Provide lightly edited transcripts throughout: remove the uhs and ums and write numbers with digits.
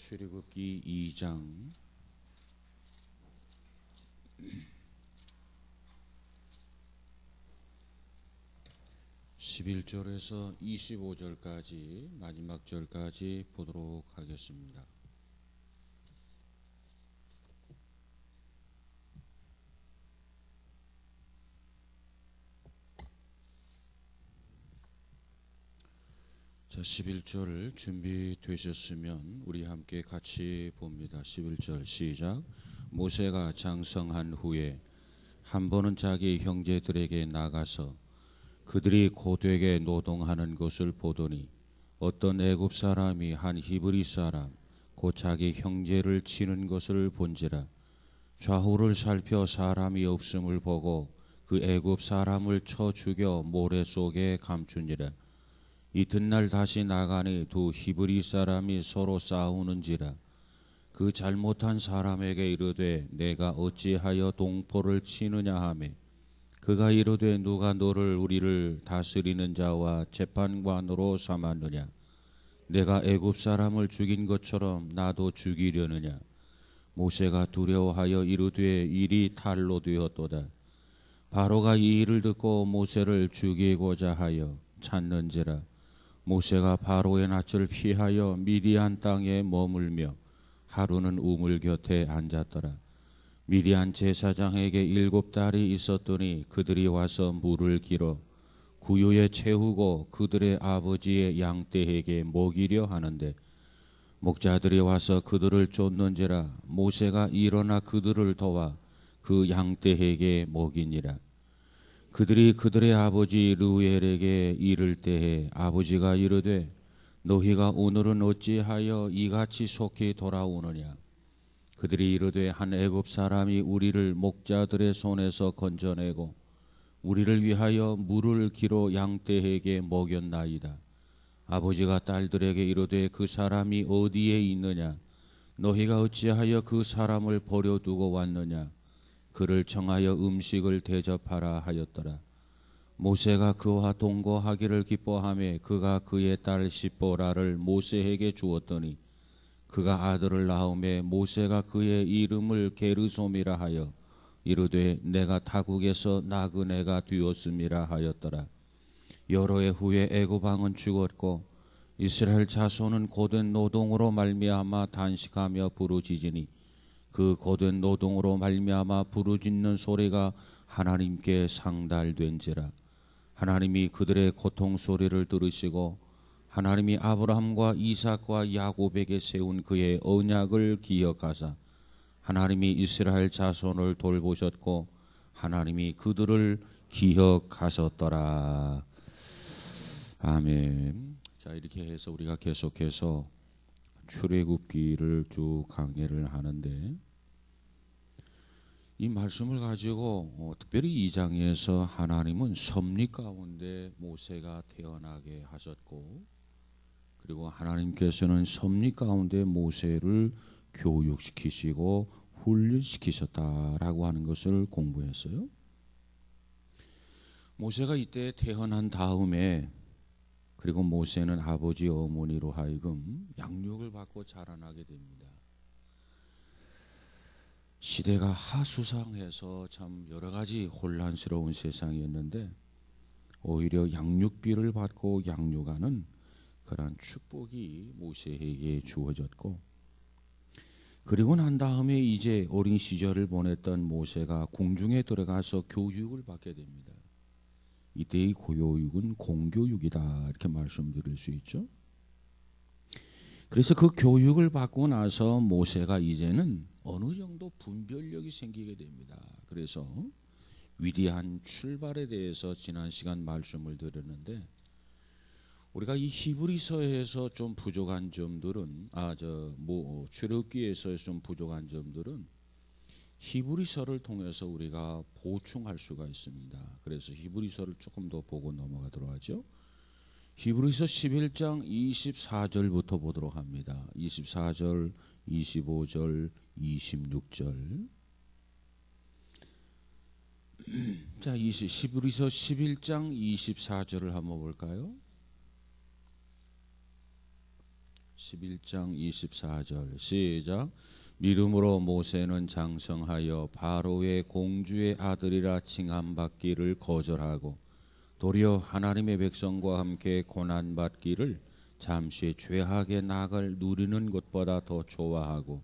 출애굽기 2장 11절에서 25절까지 마지막 절까지 보도록 하겠습니다. 자, 11절 준비되셨으면 우리 함께 같이 봅니다. 11절 시작. 모세가 장성한 후에 한 번은 자기 형제들에게 나가서 그들이 고되게 노동하는 것을 보더니 어떤 애굽 사람이 한 히브리 사람 곧 자기 형제를 치는 것을 본지라. 좌우를 살펴 사람이 없음을 보고 그 애굽 사람을 쳐 죽여 모래 속에 감추니라. 이튿날 다시 나가니 두 히브리 사람이 서로 싸우는지라. 그 잘못한 사람에게 이르되 내가 어찌하여 동포를 치느냐 하매 그가 이르되 누가 너를 우리를 다스리는 자와 재판관으로 삼았느냐. 내가 애굽 사람을 죽인 것처럼 나도 죽이려느냐. 모세가 두려워하여 이르되 일이 탈로 되었도다. 바로가 이 일을 듣고 모세를 죽이고자 하여 찾는지라. 모세가 바로의 낯을 피하여 미디안 땅에 머물며 하루는 우물 곁에 앉았더라. 미디안 제사장에게 7딸이 있었더니 그들이 와서 물을 길어 구유에 채우고 그들의 아버지의 양떼에게 먹이려 하는데 목자들이 와서 그들을 쫓는지라. 모세가 일어나 그들을 도와 그 양떼에게 먹이니라. 그들이 그들의 아버지 르우엘에게 이를 때에 아버지가 이르되 너희가 오늘은 어찌하여 이같이 속히 돌아오느냐. 그들이 이르되 한 애굽 사람이 우리를 목자들의 손에서 건져내고 우리를 위하여 물을 기로 양떼에게 먹였나이다. 아버지가 딸들에게 이르되 그 사람이 어디에 있느냐. 너희가 어찌하여 그 사람을 버려두고 왔느냐. 그를 청하여 음식을 대접하라 하였더라. 모세가 그와 동거하기를 기뻐하며 그가 그의 딸 시보라를 모세에게 주었더니 그가 아들을 낳음에 모세가 그의 이름을 게르솜이라 하여 이르되 내가 타국에서 낳은 애가 되었음이라 하였더라. 여러 해 후에 애굽 왕은 죽었고 이스라엘 자손은 고된 노동으로 말미암아 단식하며 부르짖으니 그 고된 노동으로 말미암아 부르짖는 소리가 하나님께 상달된지라. 하나님이 그들의 고통 소리를 들으시고 하나님이 아브라함과 이삭과 야곱에게 세운 그의 언약을 기억하사 하나님이 이스라엘 자손을 돌보셨고 하나님이 그들을 기억하셨더라. 아멘. 자, 이렇게 해서 우리가 계속해서 출애굽기를 쭉 강해를 하는데 이 말씀을 가지고 특별히 이 장에서 하나님은 섭리 가운데 모세가 태어나게 하셨고 그리고 하나님께서는 섭리 가운데 모세를 교육시키시고 훈련시키셨다라고 하는 것을 공부했어요. 모세가 이때 태어난 다음에 그리고 모세는 아버지 어머니로 하여금 양육을 받고 자라나게 됩니다. 시대가 하수상해서 참 여러 가지 혼란스러운 세상이었는데 오히려 양육비를 받고 양육하는 그러한 축복이 모세에게 주어졌고 그리고 난 다음에 이제 어린 시절을 보냈던 모세가 궁중에 들어가서 교육을 받게 됩니다. 이때의 교육은 공교육이다 이렇게 말씀드릴 수 있죠. 그래서 그 교육을 받고 나서 모세가 이제는 어느 정도 분별력이 생기게 됩니다. 그래서 위대한 출발에 대해서 지난 시간 말씀을 드렸는데 우리가 이 히브리서에서 좀 부족한 점들은 출애굽기에서 좀 부족한 점들은 히브리서를 통해서 우리가 보충할 수가 있습니다. 그래서 히브리서를 조금 더 보고 넘어가도록 하죠. 히브리서 11장 24절부터 보도록 합니다. 24절, 25절, 26절. 자, 히브리서 11장 24절을 한번 볼까요? 11장 24절 시작. 믿음으로 모세는 장성하여 바로의 공주의 아들이라 칭함받기를 거절하고 도리어 하나님의 백성과 함께 고난받기를 잠시 죄악의 낙을 누리는 것보다 더 좋아하고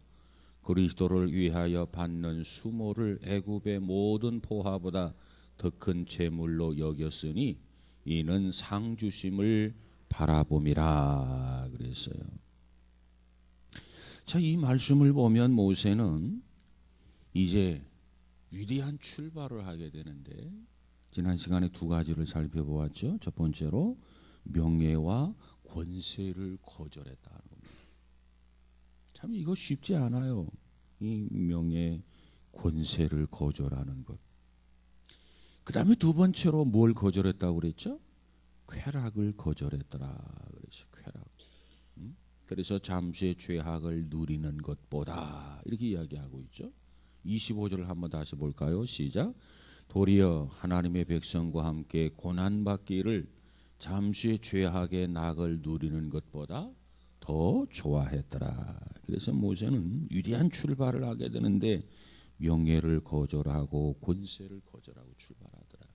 그리스도를 위하여 받는 수모를 애굽의 모든 포화보다 더 큰 재물로 여겼으니 이는 상 주심을 바라봄이라 그랬어요. 자, 이 말씀을 보면 모세는 이제 위대한 출발을 하게 되는데 지난 시간에 두 가지를 살펴보았죠. 첫 번째로 명예와 권세를 거절했다는 겁니다. 참 이거 쉽지 않아요. 이 명예, 권세를 거절하는 것. 그 다음에 두 번째로 뭘 거절했다고 그랬죠? 쾌락을 거절했더라 그랬죠. 쾌락. 그래서 잠시의 죄악을 누리는 것보다 이렇게 이야기하고 있죠. 25절을 한번 다시 볼까요? 시작. 도리어 하나님의 백성과 함께 고난받기를 잠시의 죄악의 낙을 누리는 것보다 더 좋아했더라. 그래서 모세는 위대한 출발을 하게 되는데 명예를 거절하고 권세를 거절하고 출발하더라.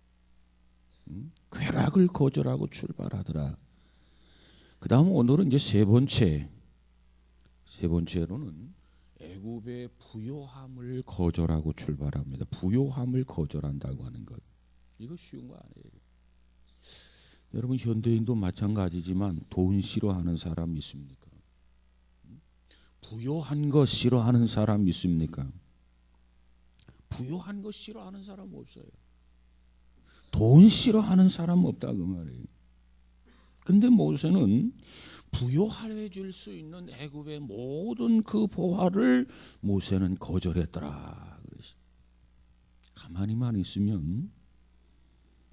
쾌락을 거절하고 출발하더라. 그 다음 오늘은 이제 세 번째로는 애굽의 부요함을 거절하고 출발합니다. 부요함을 거절한다고 하는 것. 이거 쉬운 거 아니에요. 여러분 현대인도 마찬가지지만 돈 싫어하는 사람 있습니까? 부요한 거 싫어하는 사람 있습니까? 부요한 거 싫어하는 사람 없어요. 돈 싫어하는 사람 없다 그 말이에요. 근데 모세는 부요해 줄 수 있는 애굽의 모든 그 보화를 모세는 거절했더라. 그래서 가만히만 있으면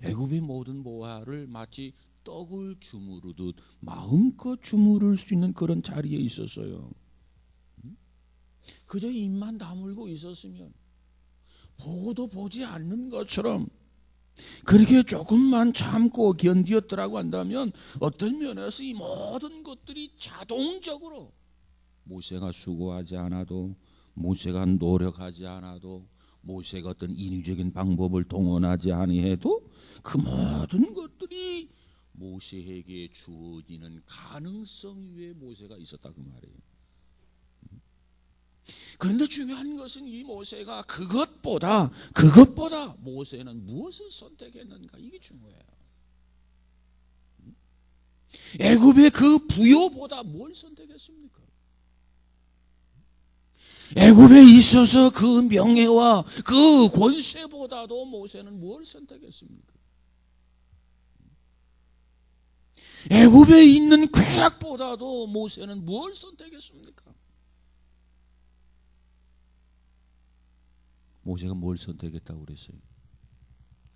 애굽의 모든 보화를 마치 떡을 주무르듯 마음껏 주무를 수 있는 그런 자리에 있었어요. 그저 입만 다물고 있었으면 보고도 보지 않는 것처럼 그렇게 조금만 참고 견디었더라고 한다면 어떤 면에서 이 모든 것들이 자동적으로 모세가 수고하지 않아도 모세가 노력하지 않아도 모세가 어떤 인위적인 방법을 동원하지 아니해도 그 모든 것들이 모세에게 주어지는 가능성 위에 모세가 있었다 그 말이에요. 그런데 중요한 것은 이 모세가 그것보다 모세는 무엇을 선택했는가 이게 중요해요. 애굽의 그 부요보다 뭘 선택했습니까? 애굽에 있어서 그 명예와 그 권세보다도 모세는 뭘 선택했습니까? 애굽에 있는 쾌락보다도 모세는 뭘 선택했습니까? 모세가 뭘 선택했다고 그랬어요?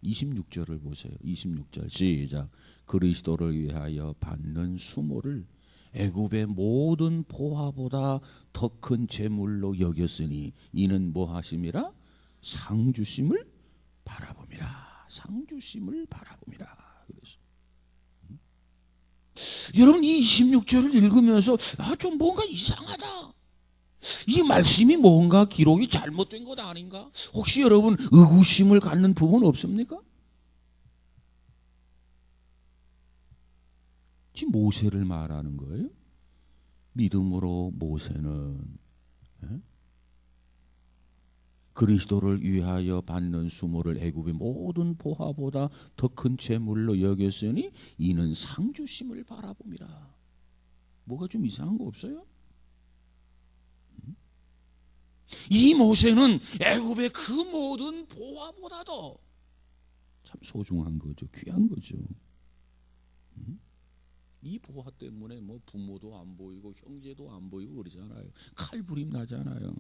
26절을 보세요. 26절 시작. 그리스도를 위하여 받는 수모를 애굽의 모든 보화보다 더 큰 재물로 여겼으니 이는 뭐 하심이라? 상 주심을 바라봄이라. 상 주심을 바라봄이라. 그래서 여러분 이 26절을 읽으면서 좀 뭔가 이상하다. 이 말씀이 뭔가 기록이 잘못된 것 아닌가? 혹시 여러분 의구심을 갖는 부분 없습니까? 지금 모세를 말하는 거예요. 믿음으로 모세는 그리스도를 위하여 받는 수모를 애굽의 모든 보화보다 더 큰 재물로 여겼으니 이는 상 주심을 바라봄이라. 뭐가 좀 이상한 거 없어요? 이 모세는 애굽의 그 모든 보화보다도 참 소중한 거죠. 귀한 거죠. 이 보화 때문에 뭐 부모도 안 보이고 형제도 안 보이고 그러잖아요. 칼부림 나잖아요.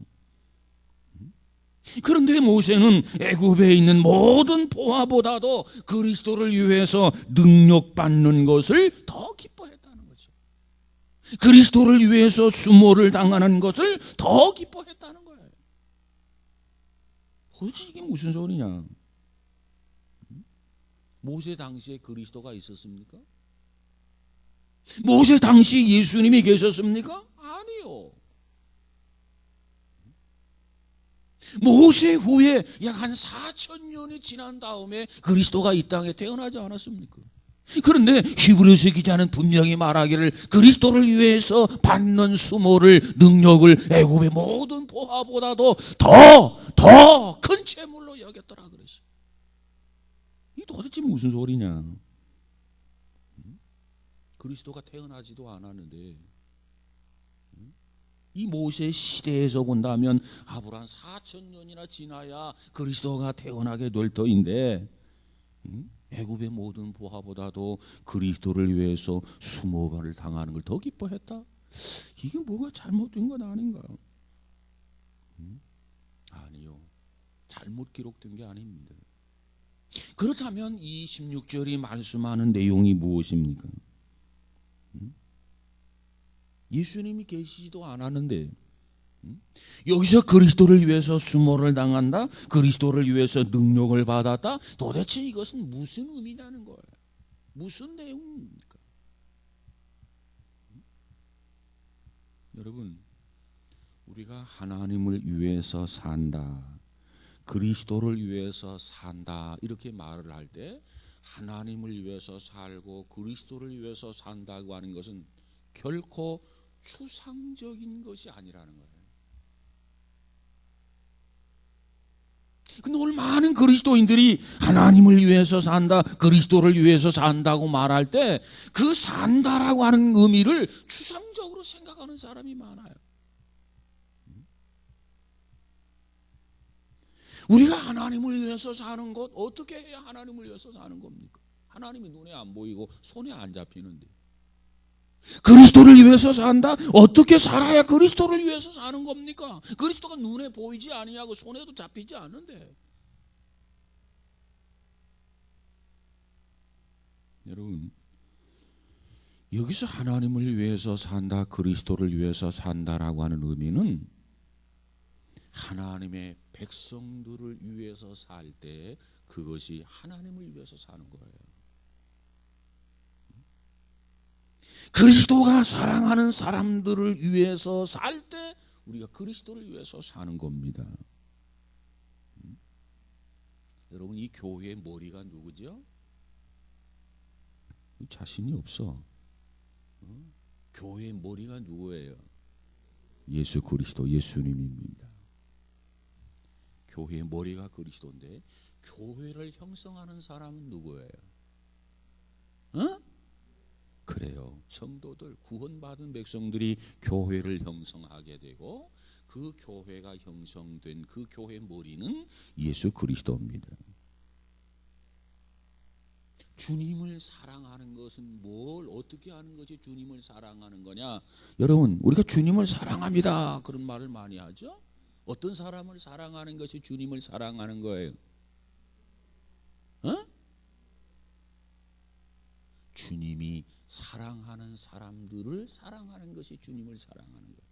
그런데 모세는 애굽에 있는 모든 보화보다도 그리스도를 위해서 능력받는 것을 더 기뻐했다는 거죠. 그리스도를 위해서 수모를 당하는 것을 더 기뻐했다는 거예요. 도대체 이게 무슨 소리냐? 모세 당시에 그리스도가 있었습니까? 모세 당시 예수님이 계셨습니까? 아니요. 모세 후에 약 한 4,000년이 지난 다음에 그리스도가 이 땅에 태어나지 않았습니까? 그런데 히브리서 기자는 분명히 말하기를 그리스도를 위해서 받는 수모를 능력을 애굽의 모든 보화보다도 더 큰 재물로 여겼더라 그랬어요. 이 도대체 무슨 소리냐? 그리스도가 태어나지도 않았는데 이 모세 시대에서 본다면 앞으로 한 4,000년이나 지나야 그리스도가 태어나게 될 터인데 애굽의 모든 보화보다도 그리스도를 위해서 수모를 당하는 걸 더 기뻐했다? 이게 뭐가 잘못된 건 아닌가? 아니요. 잘못 기록된 게 아닙니다. 그렇다면 이 16절이 말씀하는 내용이 무엇입니까? 예수님이 계시지도 않았는데 여기서 그리스도를 위해서 수모를 당한다, 그리스도를 위해서 능력을 받았다, 도대체 이것은 무슨 의미냐는 거예요. 무슨 내용입니까? 여러분, 우리가 하나님을 위해서 산다, 그리스도를 위해서 산다 이렇게 말을 할 때 하나님을 위해서 살고 그리스도를 위해서 산다고 하는 것은 결코 추상적인 것이 아니라는 거예요. 근데 오늘 많은 그리스도인들이 하나님을 위해서 산다, 그리스도를 위해서 산다고 말할 때 그 산다라고 하는 의미를 추상적으로 생각하는 사람이 많아요. 우리가 하나님을 위해서 사는 것 어떻게 해야 하나님을 위해서 사는 겁니까? 하나님이 눈에 안 보이고 손에 안 잡히는데. 그리스도를 위해서 산다? 어떻게 살아야 그리스도를 위해서 사는 겁니까? 그리스도가 눈에 보이지 아니하고 손에도 잡히지 않는데. 여러분, 여기서 하나님을 위해서 산다, 그리스도를 위해서 산다라고 하는 의미는 하나님의 백성들을 위해서 살 때 그것이 하나님을 위해서 사는 거예요. 그리스도가 사랑하는 사람들을 위해서 살 때 우리가 그리스도를 위해서 사는 겁니다. 여러분, 이 교회의 머리가 누구죠? 자신이 없어. 교회의 머리가 누구예요? 예수 그리스도, 예수님입니다. 교회의 머리가 그리스도인데 교회를 형성하는 사람은 누구예요? 그래요. 성도들, 구원받은 백성들이 교회를 형성하게 되고 그 교회가 형성된 그 교회의 머리는 예수 그리스도입니다. 주님을 사랑하는 것은 뭘 어떻게 하는 것이 주님을 사랑하는 거냐? 여러분, 우리가 주님을 사랑합니다 그런 말을 많이 하죠. 어떤 사람을 사랑하는 것이 주님을 사랑하는 거예요? 주님이 사랑하는 사람들을 사랑하는 것이 주님을 사랑하는 거예요.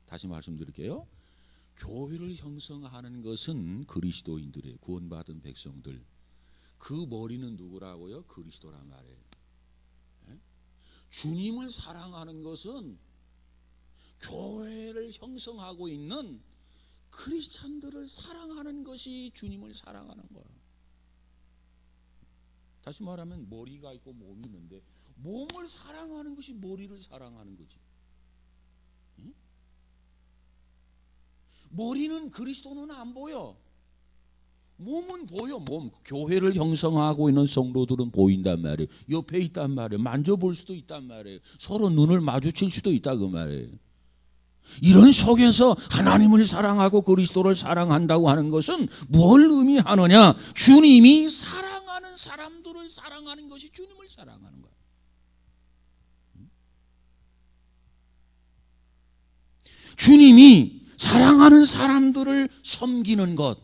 다시 말씀드릴게요. 교회를 형성하는 것은 그리스도인들의 구원받은 백성들. 그 머리는 누구라고요? 그리스도란 말이에요. 주님을 사랑하는 것은 교회를 형성하고 있는 크리스찬들을 사랑하는 것이 주님을 사랑하는 거예요. 다시 말하면 머리가 있고 몸이 있는데 몸을 사랑하는 것이 머리를 사랑하는 거지. 머리는 그리스도는 안 보여. 몸은 보여. 몸. 교회를 형성하고 있는 성도들은 보인단 말이에요. 옆에 있단 말이에요. 만져볼 수도 있단 말이에요. 서로 눈을 마주칠 수도 있다 그 말이에요. 이런 속에서 하나님을 사랑하고 그리스도를 사랑한다고 하는 것은 뭘 의미하느냐? 주님이 사랑하는 사람들을 사랑하는 것이 주님을 사랑하는 거예요. 주님이 사랑하는 사람들을 섬기는 것,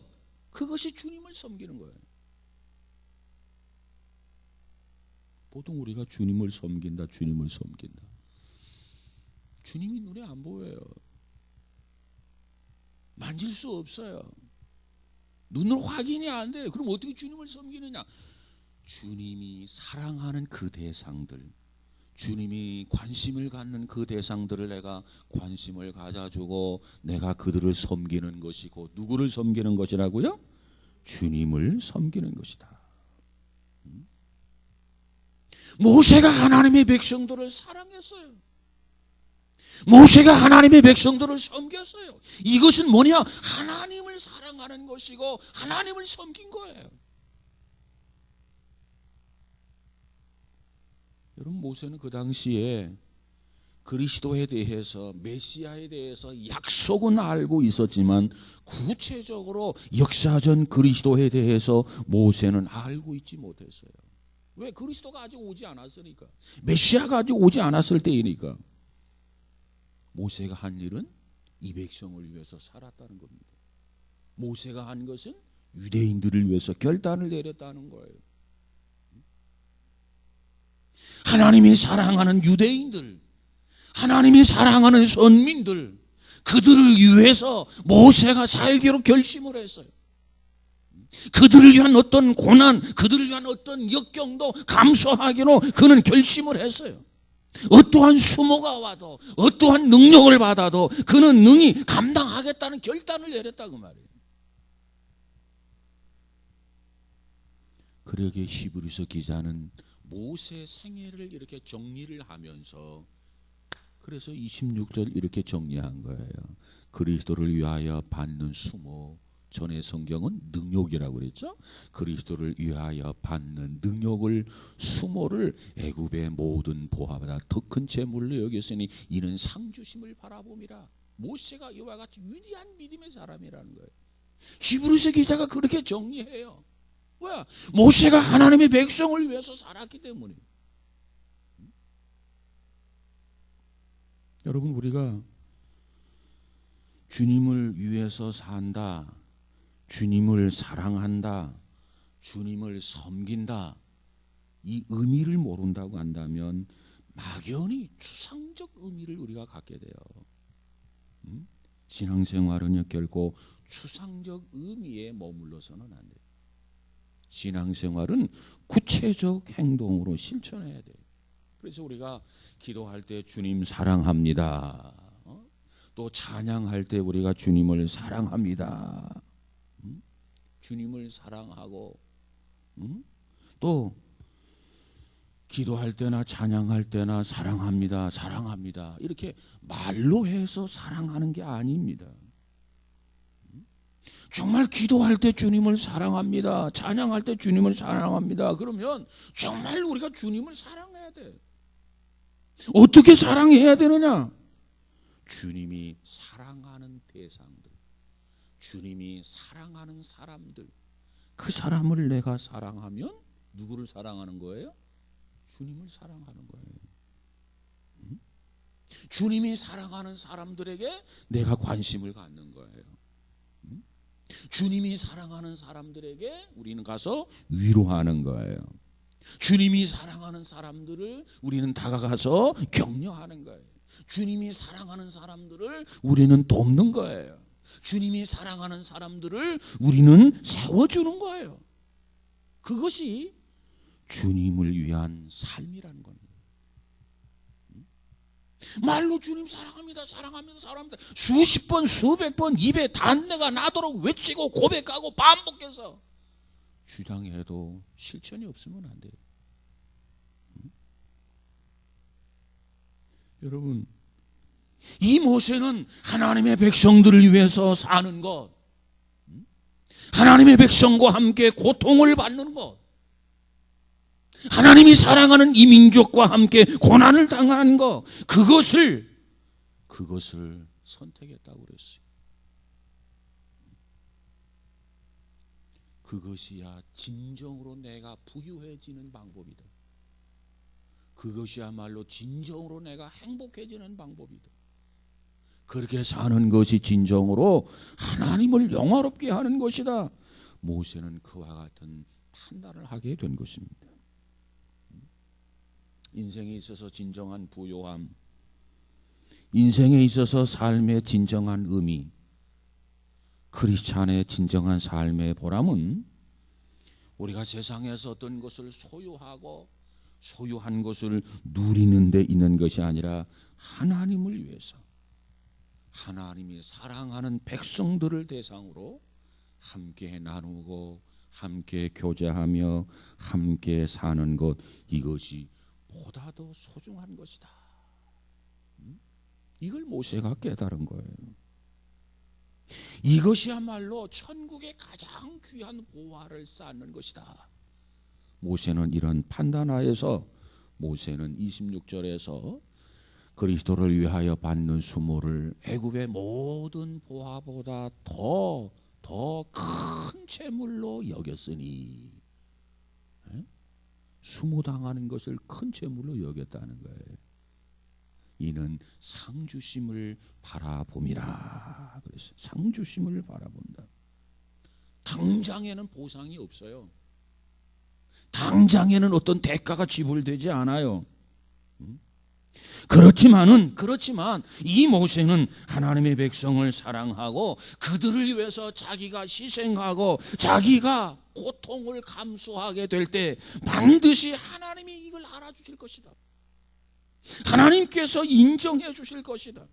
그것이 주님을 섬기는 거예요. 보통 우리가 주님을 섬긴다, 주님을 섬긴다. 주님이 눈에 안 보여요. 만질 수 없어요. 눈으로 확인이 안 돼요. 그럼 어떻게 주님을 섬기느냐? 주님이 사랑하는 그 대상들, 주님이 관심을 갖는 그 대상들을 내가 관심을 가져주고 내가 그들을 섬기는 것이고, 누구를 섬기는 것이라고요? 주님을 섬기는 것이다. 모세가 하나님의 백성들을 사랑했어요. 모세가 하나님의 백성들을 섬겼어요. 이것은 뭐냐? 하나님을 사랑하는 것이고 하나님을 섬긴 거예요. 여러분, 모세는 그 당시에 그리스도에 대해서, 메시아에 대해서 약속은 알고 있었지만 구체적으로 역사전 그리스도에 대해서 모세는 알고 있지 못했어요. 왜? 그리스도가 아직 오지 않았으니까. 메시아가 아직 오지 않았을 때이니까. 모세가 한 일은 이 백성을 위해서 살았다는 겁니다. 모세가 한 것은 유대인들을 위해서 결단을 내렸다는 거예요. 하나님이 사랑하는 유대인들, 하나님이 사랑하는 선민들, 그들을 위해서 모세가 살기로 결심을 했어요. 그들을 위한 어떤 고난, 그들을 위한 어떤 역경도 감수하기로 그는 결심을 했어요. 어떠한 수모가 와도, 어떠한 능력을 받아도 그는 능히 감당하겠다는 결단을 내렸다고 말이에요. 그러기에 히브리서 기자는 모세 생애를 이렇게 정리를 하면서, 그래서 26절 이렇게 정리한 거예요. 그리스도를 위하여 받는 수모, 전에 성경은 능욕이라고 그랬죠. 그리스도를 위하여 받는 능욕을, 수모를 애굽의 모든 보화보다 더 큰 재물로 여겼으니 이는 상주심을 바라봄이라. 모세가 이와 같이 위대한 믿음의 사람이라는 거예요. 히브리서 기자가 그렇게 정리해요. 왜? 모세가 하나님의 백성을 위해서 살았기 때문에. 여러분, 우리가 주님을 위해서 산다, 주님을 사랑한다, 주님을 섬긴다, 이 의미를 모른다고 한다면 막연히 추상적 의미를 우리가 갖게 돼요. 신앙생활은 결코 추상적 의미에 머물러서는 안 돼요. 신앙생활은 구체적 행동으로 실천해야 돼요. 그래서 우리가 기도할 때 주님 사랑합니다, 또 찬양할 때 우리가 주님을 사랑합니다, 주님을 사랑하고, 또 기도할 때나 찬양할 때나 사랑합니다, 사랑합니다, 이렇게 말로 해서 사랑하는 게 아닙니다. 정말 기도할 때 주님을 사랑합니다, 찬양할 때 주님을 사랑합니다, 그러면 정말 우리가 주님을 사랑해야 돼. 어떻게 사랑해야 되느냐? 주님이 사랑하는 대상들, 주님이 사랑하는 사람들, 그 사람을 내가 사랑하면 누구를 사랑하는 거예요? 주님을 사랑하는 거예요. 주님이 사랑하는 사람들에게 내가 관심을 갖는 거예요. 주님이 사랑하는 사람들에게 우리는 가서 위로하는 거예요. 주님이 사랑하는 사람들을 우리는 다가가서 격려하는 거예요. 주님이 사랑하는 사람들을 우리는 돕는 거예요. 주님이 사랑하는 사람들을 우리는 세워주는 거예요. 그것이 주님을 위한 삶이라는 겁니다. 말로 주님 사랑합니다, 사랑합니다, 사랑합니다, 수십 번, 수백 번 입에 단내가 나도록 외치고 고백하고 반복해서 주장해도 실천이 없으면 안 돼요. 여러분, 이 모세는 하나님의 백성들을 위해서 사는 것, 하나님의 백성과 함께 고통을 받는 것, 하나님이 사랑하는 이 민족과 함께 고난을 당하는 것, 그것을 선택했다고 그랬어요. 그것이야 진정으로 내가 부유해지는 방법이다. 그것이야말로 진정으로 내가 행복해지는 방법이다. 그렇게 사는 것이 진정으로 하나님을 영화롭게 하는 것이다. 모세는 그와 같은 판단을 하게 된 것입니다. 인생에 있어서 진정한 부요함, 인생에 있어서 삶의 진정한 의미, 크리스찬의 진정한 삶의 보람은 우리가 세상에서 어떤 것을 소유하고 소유한 것을 누리는 데 있는 것이 아니라 하나님을 위해서, 하나님이 사랑하는 백성들을 대상으로 함께 나누고 함께 교제하며 함께 사는 것, 이것이 보다 더 소중한 것이다. 이걸 모세가 깨달은 거예요. 이것이야말로 천국의 가장 귀한 보화를 쌓는 것이다. 모세는 이런 판단하에서, 모세는 26절에서 그리스도를 위하여 받는 수모를 애굽의 모든 보화보다 더 큰 재물로 여겼으니, 수모당하는 것을 큰 재물로 여겼다는 거예요. 이는 상주심을 바라봄이라 그랬어요. 상주심을 바라본다. 당장에는 보상이 없어요. 당장에는 어떤 대가가 지불되지 않아요. 그렇지만 이 모세는 하나님의 백성을 사랑하고 그들을 위해서 자기가 희생하고 자기가 고통을 감수하게 될 때 반드시 하나님이 이걸 알아주실 것이다. 하나님께서 인정해 주실 것이다.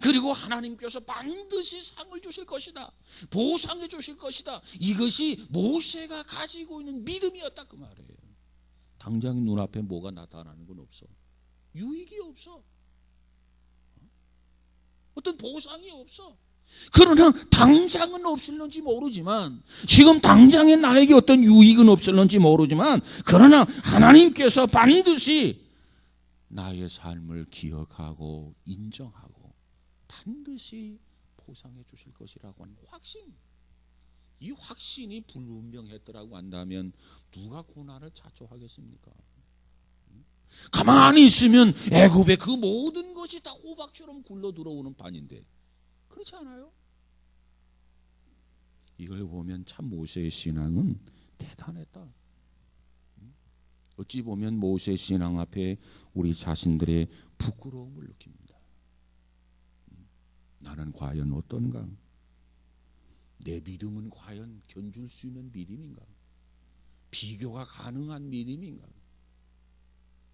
그리고 하나님께서 반드시 상을 주실 것이다. 보상해 주실 것이다. 이것이 모세가 가지고 있는 믿음이었다, 그 말이에요. 당장 눈앞에 뭐가 나타나는 건 없어. 유익이 없어. 어떤 보상이 없어. 그러나 당장은 없을는지 모르지만, 지금 당장에 나에게 어떤 유익은 없을는지 모르지만, 그러나 하나님께서 반드시 나의 삶을 기억하고 인정하고 반드시 보상해 주실 것이라고 하는 확신, 이 확신이 불분명했더라고 한다면 누가 고난을 자초하겠습니까? 가만히 있으면 애굽의 그 모든 것이 다 호박처럼 굴러 들어오는 판인데, 그렇지 않아요? 이걸 보면 참 모세의 신앙은 대단했다. 어찌 보면 모세의 신앙 앞에 우리 자신들의 부끄러움을 느낍니다. 나는 과연 어떤가? 내 믿음은 과연 견줄 수 있는 믿음인가? 비교가 가능한 믿음인가?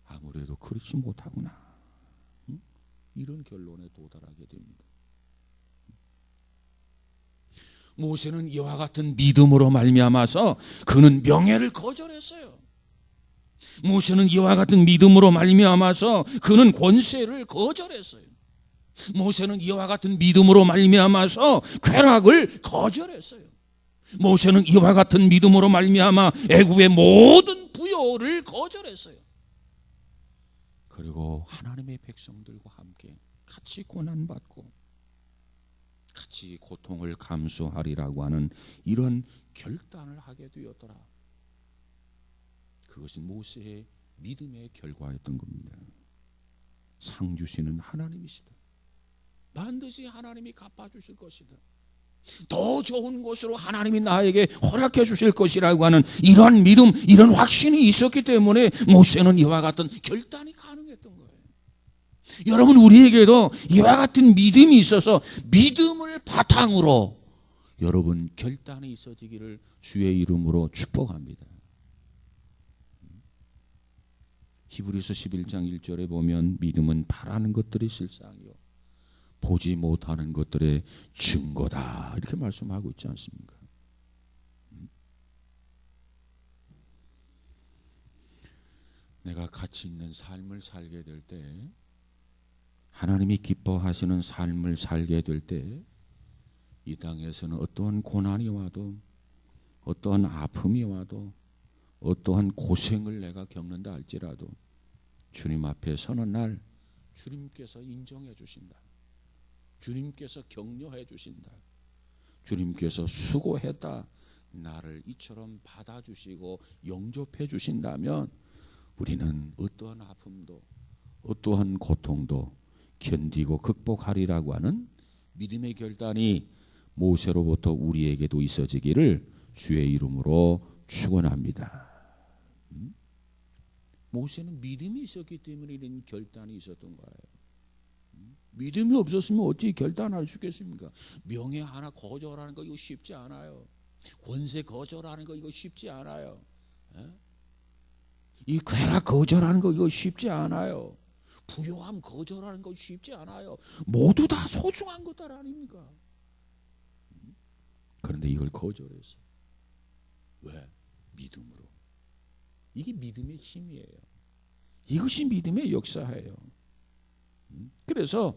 아무래도 그렇지 못하구나. 이런 결론에 도달하게 됩니다. 모세는 이와 같은 믿음으로 말미암아서 그는 명예를 거절했어요. 모세는 이와 같은 믿음으로 말미암아서 그는 권세를 거절했어요. 모세는 이와 같은 믿음으로 말미암아서 쾌락을 거절했어요. 모세는 이와 같은 믿음으로 말미암아 애굽의 모든 부요를 거절했어요. 그리고 하나님의 백성들과 함께 같이 고난받고 같이 고통을 감수하리라고 하는 이런 결단을 하게 되었더라. 그것이 모세의 믿음의 결과였던 겁니다. 상 주시는 하나님이시다. 반드시 하나님이 갚아주실 것이다. 더 좋은 곳으로 하나님이 나에게 허락해 주실 것이라고 하는 이러한 믿음, 이런 확신이 있었기 때문에 모세는 이와 같은 결단이 가능했던 거예요. 여러분, 우리에게도 이와 같은 믿음이 있어서 믿음을 바탕으로 여러분 결단이 있어지기를 주의 이름으로 축복합니다. 히브리서 11장 1절에 보면 믿음은 바라는 것들이 실상이요 보지 못하는 것들의 증거다, 이렇게 말씀하고 있지 않습니까? 내가 가치 있는 삶을 살게 될 때, 하나님이 기뻐하시는 삶을 살게 될 때, 이 땅에서는 어떠한 고난이 와도, 어떠한 아픔이 와도, 어떠한 고생을 내가 겪는다 할지라도 주님 앞에 서는 날 주님께서 인정해 주신다. 주님께서 격려해 주신다. 주님께서 수고했다, 나를 이처럼 받아주시고 영접해 주신다면 우리는 어떠한 아픔도 어떠한 고통도 견디고 극복하리라고 하는 믿음의 결단이 모세로부터 우리에게도 있어지기를 주의 이름으로 축원합니다. 모세는 믿음이 있었기 때문에 이런 결단이 있었던 거예요. 믿음이 없었으면 어찌 결단할 수 있겠습니까? 명예 하나 거절하는 거 이거 쉽지 않아요. 권세 거절하는 거 이거 쉽지 않아요. 이 쾌락 거절하는 거 이거 쉽지 않아요. 부요함 거절하는 거 쉽지 않아요. 모두 다 소중한 것들 아닙니까? 그런데 이걸 거절해서. 왜? 믿음으로. 이게 믿음의 힘이에요. 이것이 믿음의 역사예요. 그래서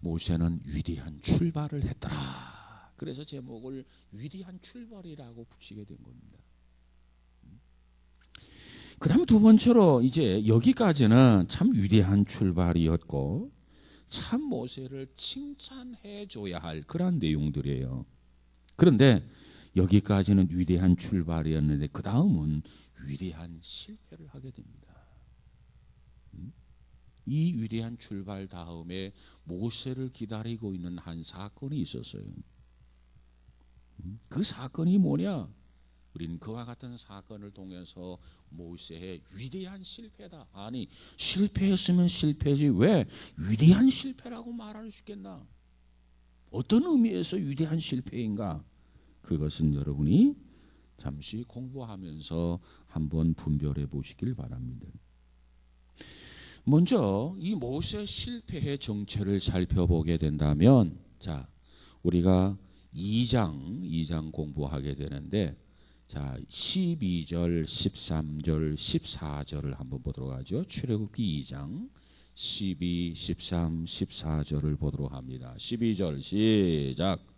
모세는 위대한 출발을 했더라. 그래서 제목을 위대한 출발이라고 붙이게 된 겁니다. 그다음에 두 번째로 이제 여기까지는 참 위대한 출발이었고 참 모세를 칭찬해 줘야 할 그런 내용들이에요. 그런데 여기까지는 위대한 출발이었는데 그 다음은 위대한 실패를 하게 됩니다. 이 위대한 출발 다음에 모세를 기다리고 있는 한 사건이 있었어요. 그 사건이 뭐냐? 우리는 그와 같은 사건을 통해서 모세의 위대한 실패다. 아니, 실패했으면 실패지 왜 위대한 실패라고 말할 수 있겠나? 어떤 의미에서 위대한 실패인가? 그것은 여러분이 잠시 공부하면서 한번 분별해 보시길 바랍니다. 먼저 이 모세 실패의 정체를 살펴보게 된다면, 자, 우리가 2장 공부하게 되는데, 자, 12절, 13절, 14절을 한번 보도록 하죠. 출애굽기 2장 12, 13, 14절을 보도록 합니다. 12절 시작.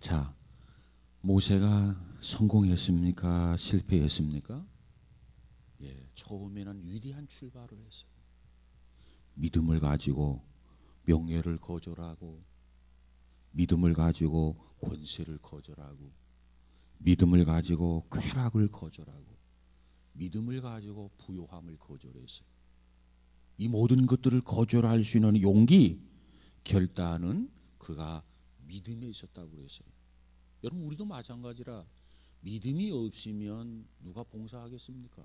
자, 모세가 성공했습니까? 실패했습니까? 예, 처음에는 위대한 출발을 했어요. 믿음을 가지고 명예를 거절하고, 믿음을 가지고 권세를 거절하고, 믿음을 가지고 쾌락을 거절하고, 믿음을 가지고 부요함을 거절했어요. 이 모든 것들을 거절할 수 있는 용기, 결단은 그가 믿음에 있었다고 그랬어요. 여러분, 우리도 마찬가지라 믿음이 없으면 누가 봉사하겠습니까?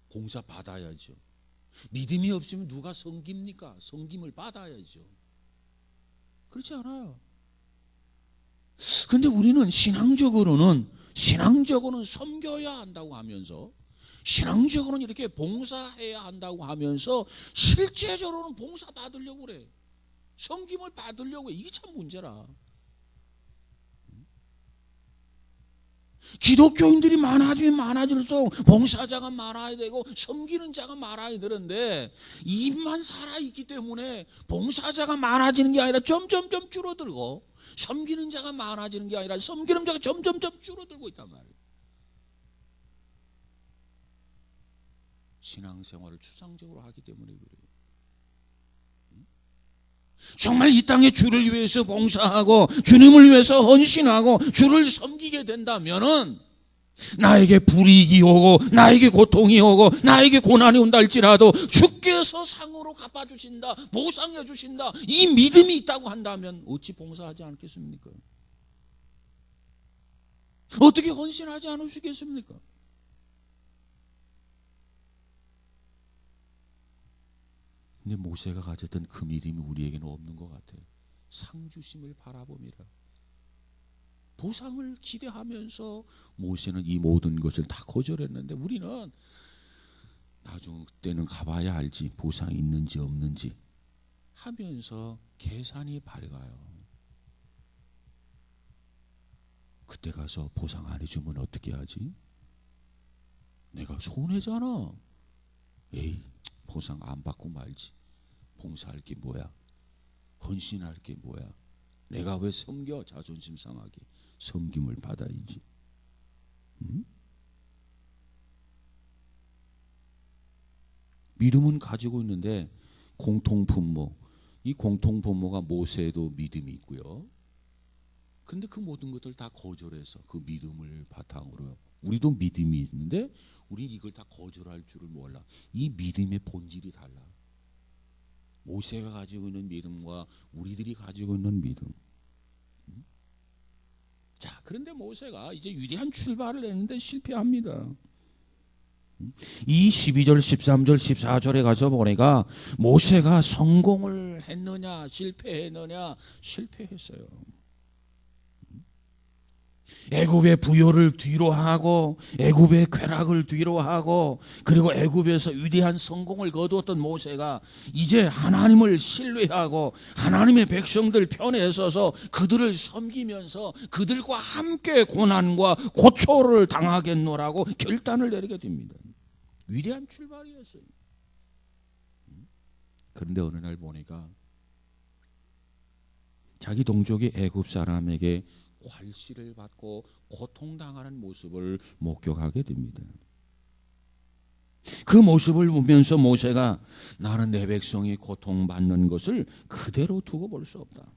봉사 받아야죠. 믿음이 없으면 누가 섬깁니까? 섬김을 받아야죠. 그렇지 않아요. 그런데 우리는 신앙적으로는 섬겨야 한다고 하면서, 신앙적으로는 이렇게 봉사해야 한다고 하면서 실제적으로는 봉사 받으려고 그래. 섬김을 받으려고 해. 이게 참 문제라. 기독교인들이 많아지면 많아질수록 봉사자가 많아야 되고 섬기는 자가 많아야 되는데, 입만 살아있기 때문에 봉사자가 많아지는 게 아니라 점점점 줄어들고, 섬기는 자가 많아지는 게 아니라 섬기는 자가 점점점 줄어들고 있단 말이에요. 신앙생활을 추상적으로 하기 때문에 그래요. 정말 이 땅에 주를 위해서 봉사하고 주님을 위해서 헌신하고 주를 섬기게 된다면은 나에게 불이익이 오고 나에게 고통이 오고 나에게 고난이 온다 할지라도 주께서 상으로 갚아주신다, 보상해 주신다, 이 믿음이 있다고 한다면 어찌 봉사하지 않겠습니까? 어떻게 헌신하지 않으시겠습니까? 근데 모세가 가졌던 그 믿음이 우리에게는 없는 것 같아요. 상 주심을 바라봅니다. 보상을 기대하면서 모세는 이 모든 것을 다 거절했는데, 우리는 나중 때는 가봐야 알지 보상이 있는지 없는지 하면서 계산이 밝아요. 그때 가서 보상 안 해주면 어떻게 하지? 내가 손해잖아. 에이, 보상 안 받고 말지. 봉사할 게 뭐야? 헌신할 게 뭐야? 내가 왜 섬겨? 자존심 상하게 섬김을 받아야지. 믿음은 가지고 있는데 공통분모, 이 공통분모가 모세에도 믿음이 있고요. 근데 그 모든 것들 다 거절해서 그 믿음을 바탕으로 우리도 믿음이 있는데 우리는 이걸 다 거절할 줄을 몰라. 이 믿음의 본질이 달라. 모세가 가지고 있는 믿음과 우리들이 가지고 있는 믿음. 자, 그런데 모세가 이제 위대한 출발을 했는데 실패합니다. 이 12절, 13절, 14절에 가서 보니까 모세가 성공을 했느냐 실패했느냐, 실패했어요. 애굽의 부요를 뒤로 하고 애굽의 쾌락을 뒤로 하고 그리고 애굽에서 위대한 성공을 거두었던 모세가 이제 하나님을 신뢰하고 하나님의 백성들 편에 서서 그들을 섬기면서 그들과 함께 고난과 고초를 당하겠노라고 결단을 내리게 됩니다. 위대한 출발이었어요. 그런데 어느 날 보니까 자기 동족이 애굽 사람에게 괄시를 받고 고통당하는 모습을 목격하게 됩니다. 그 모습을 보면서 모세가 나는 내 백성이 고통받는 것을 그대로 두고 볼 수 없다.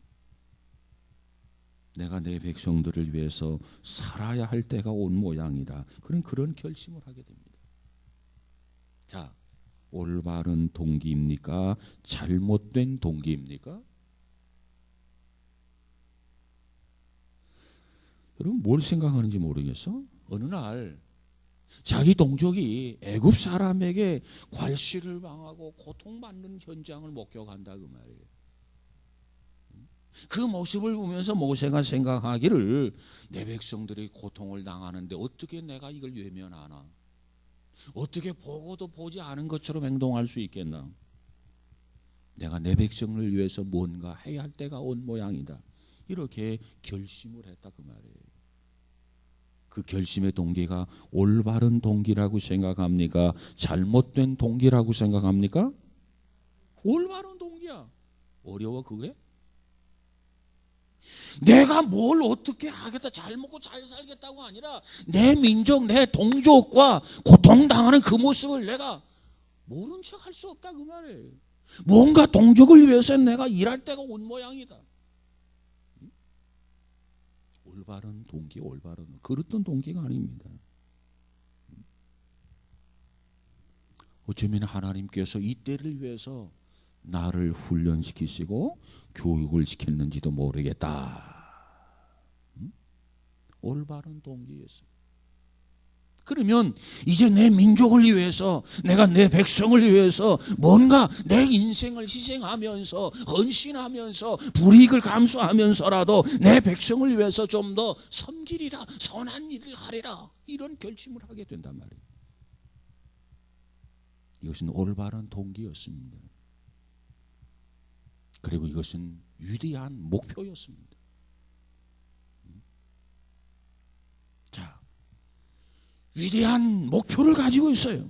내가 내 백성들을 위해서 살아야 할 때가 온 모양이다. 그런 결심을 하게 됩니다. 자, 올바른 동기입니까? 잘못된 동기입니까? 여러분 뭘 생각하는지 모르겠어? 어느 날 자기 동족이 애굽 사람에게 괄시를 당하고 고통받는 현장을 목격한다 그 말이에요. 그 모습을 보면서 모세가 생각하기를 내 백성들이 고통을 당하는데 어떻게 내가 이걸 외면하나? 어떻게 보고도 보지 않은 것처럼 행동할 수 있겠나? 내가 내 백성을 위해서 뭔가 해야 할 때가 온 모양이다. 이렇게 결심을 했다 그 말이에요. 그 결심의 동기가 올바른 동기라고 생각합니까? 잘못된 동기라고 생각합니까? 올바른 동기야. 어려워 그게? 내가 뭘 어떻게 하겠다, 잘 먹고 잘 살겠다고 아니라 내 민족, 내 동족과 고통당하는 그 모습을 내가 모른 척 할 수 없다 그 말이에요. 뭔가 동족을 위해서 내가 일할 때가 온 모양이다. 올바른 동기, 올바른 그렇던 동기가 아닙니다. 어쩌면 하나님께서 이 때를 위해서 나를 훈련시키시고 교육을 시켰는지도 모르겠다. 올바른 동기였어요. 그러면 이제 내 민족을 위해서, 내가 내 백성을 위해서 뭔가 내 인생을 희생하면서 헌신하면서 불이익을 감수하면서라도 내 백성을 위해서 좀 더 섬기리라, 선한 일을 하리라, 이런 결심을 하게 된단 말이에요. 이것은 올바른 동기였습니다. 그리고 이것은 위대한 목표였습니다. 자, 위대한 목표를 가지고 있어요.